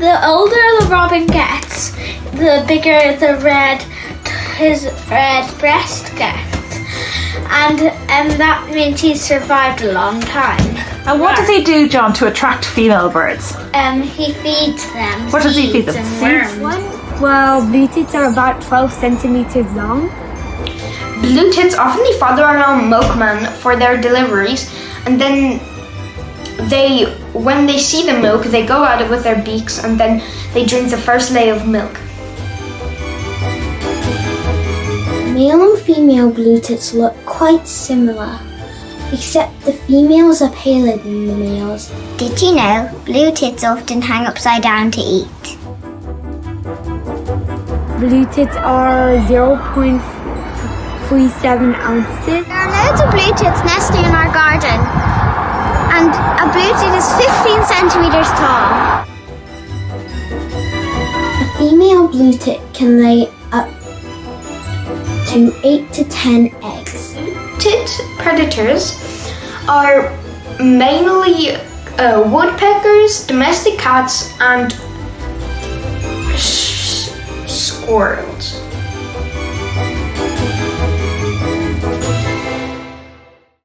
the older the robin gets, the bigger his red breast gets, and that means he's survived a long time. And what does he do, John, to attract female birds? He feeds them. What does he feed them? And worms. Well, blue tits are about 12 centimeters long. Blue tits often follow around milkmen for their deliveries, and then when they see the milk, they go at it with their beaks, and then they drink the first lay of milk. Male and female blue tits look quite similar, except the females are paler than the males. Did you know blue tits often hang upside down to eat? Blue tits are 0.37 ounces. There are loads of blue tits nesting in our garden, and a blue tit is 15 centimeters tall. A female blue tit can lay up to 8 to 10 eggs. Tit predators are mainly woodpeckers, domestic cats, and squirrels.